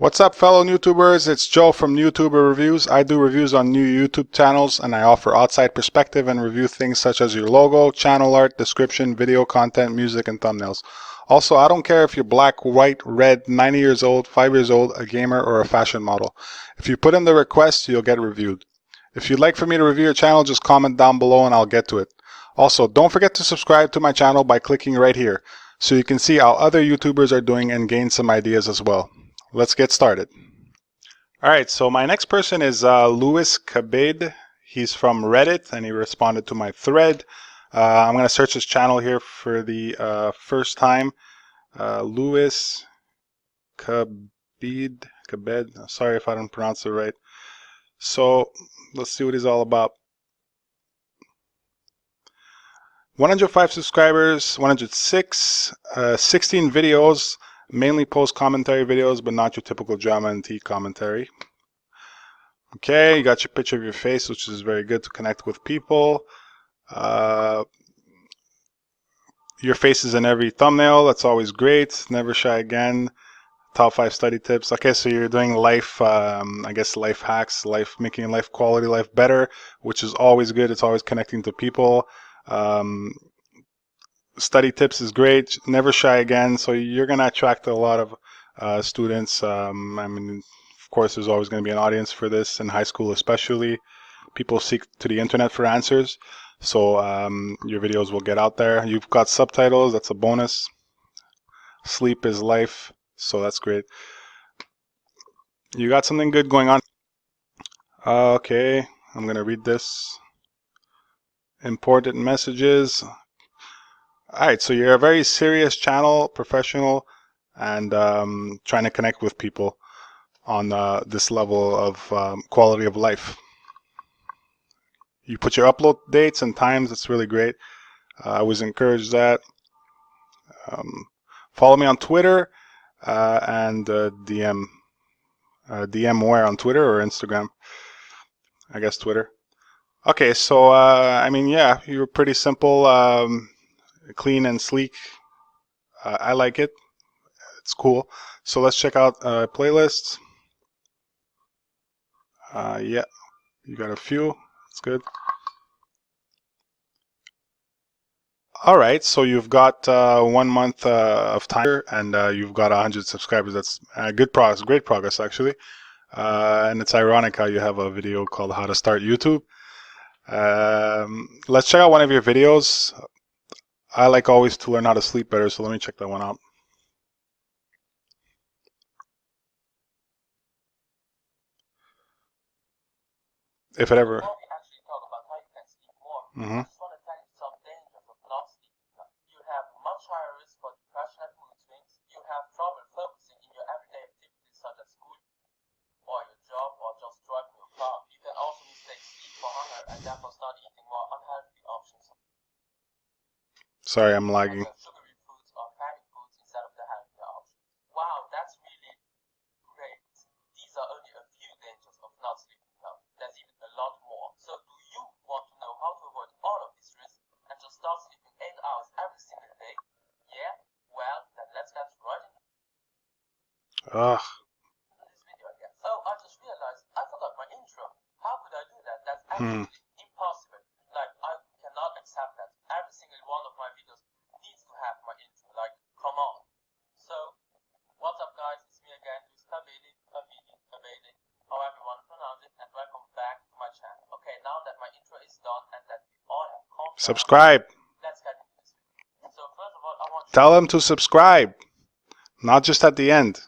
What's up, fellow NEWTUBERs? It's Joe from NEWTUBER Reviews. I do reviews on new YouTube channels, and I offer outside perspective and review things such as your logo, channel art, description, video content, music, and thumbnails. Also, I don't care if you're black, white, red, 90 years old, 5 years old, a gamer, or a fashion model. If you put in the request, you'll get reviewed. If you'd like for me to review your channel, just comment down below and I'll get to it. Also, don't forget to subscribe to my channel by clicking right here, so you can see how other YouTubers are doing and gain some ideas as well. Let's get started. Alright, so my next person is Luis Cabede. He's from Reddit and he responded to my thread. I'm going to search his channel here for the first time. Luis Cabede. Sorry if I don't pronounce it right. So let's see what he's all about. 105 subscribers, 106, 16 videos. Mainly post commentary videos, but not your typical drama and tea commentary. Okay, you got your picture of your face, which is very good to connect with people. Your face is in every thumbnail. That's always great. Never shy again. Top 5 study tips. Okay, so you're doing life, I guess life hacks, making life quality life better, which is always good. It's always connecting to people. Study tips is great. Never shy again. So you're going to attract a lot of students. I mean, of course, there's always going to be an audience for this in high school, especially. People seek to the internet for answers. So your videos will get out there. You've got subtitles. That's a bonus. Sleep is life. So that's great. You got something good going on. Okay, I'm going to read this. Important messages. Alright, so you're a very serious channel, professional, and trying to connect with people on this level of quality of life. You put your upload dates and times. That's really great. I always encourage that. Follow me on Twitter and DM. DM where on Twitter or Instagram? I guess Twitter. Okay, so I mean, yeah, you were pretty simple. Clean and sleek. I like it. It's cool. So let's check out playlists. Yeah, you got a few. That's good. All right, so you've got 1 month of time and you've got 100 subscribers. That's good progress, great progress actually. And it's ironic how you have a video called How to Start YouTube. Let's check out one of your videos. I like always to learn how to sleep better, so let me check that one out. If it ever. Before we actually talk about how you can sleep more, Mm-hmm. I just want to tell you some dangers of not sleeping. You have much higher risk for depression and mood swings. You have trouble focusing in your everyday activities such as school or your job or just driving your car. You can also mistake sleep for hunger and therefore start eating more unhealthy options. Sorry, I'm lagging. Such as sugary foods or fatty foods instead of the healthier options. Wow, that's really great. These are only a few dangers of not sleeping enough. There's even a lot more. So do you want to know how to avoid all of these risks and just start sleeping 8 hours every single day? Yeah? Well, then let's get right into this video again. Oh, I just realized I forgot my intro. How could I do that? That's absolutely impossible. Like, I cannot accept that. Every single one of my videos needs to have my intro. Like, come on. So, what's up guys? It's me again, Luis Cabede, Kebede, however you want to pronounce it, and welcome back to my channel. Okay, now that my intro is done and that we all have confidence, Subscribe. let's get into this video. So first of all, I want Tell them to subscribe, not just at the end.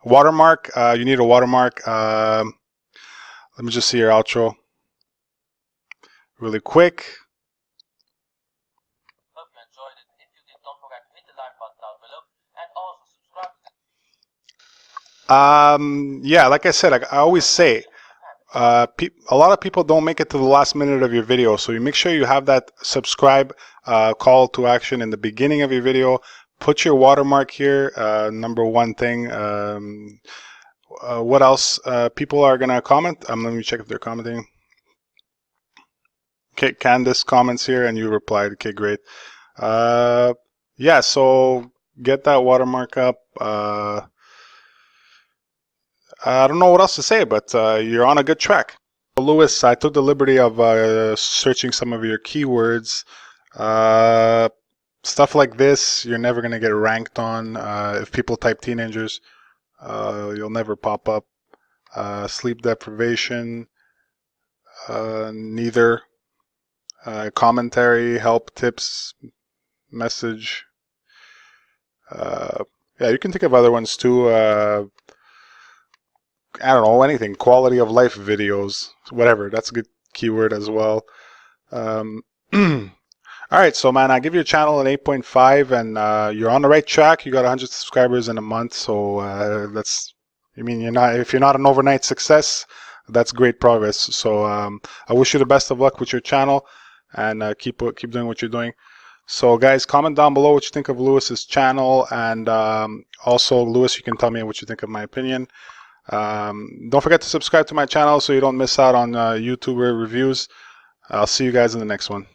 Watermark. You need a watermark. Let me just see your outro really quick. hope you enjoyed it. If you did, don't forget to hit the like button down below and also subscribe to the Yeah, like I said, I always say, a lot of people don't make it to the last minute of your video, so you make sure you have that subscribe call to action in the beginning of your video. Put your watermark here. Number one thing. What else? People are gonna comment. Let me check if they're commenting. Okay, Candace comments here, and you replied. Okay, great. Yeah, so get that watermark up. I don't know what else to say, but you're on a good track. Luis, I took the liberty of searching some of your keywords. Stuff like this, you're never going to get ranked on. If people type teenagers, you'll never pop up. Sleep deprivation, neither. Commentary, help, tips, message. Yeah, you can think of other ones too. I don't know, anything. Quality of life videos, whatever. That's a good keyword as well. All right, so man, I give your channel an 8.5, and you're on the right track. You got 100 subscribers in a month, so that's. I mean, if you're not an overnight success, that's great progress. So I wish you the best of luck with your channel, and keep doing what you're doing. So guys, comment down below what you think of Lewis's channel, and also Lewis, you can tell me what you think of my opinion. Don't forget to subscribe to my channel so you don't miss out on YouTuber reviews. I'll see you guys in the next one.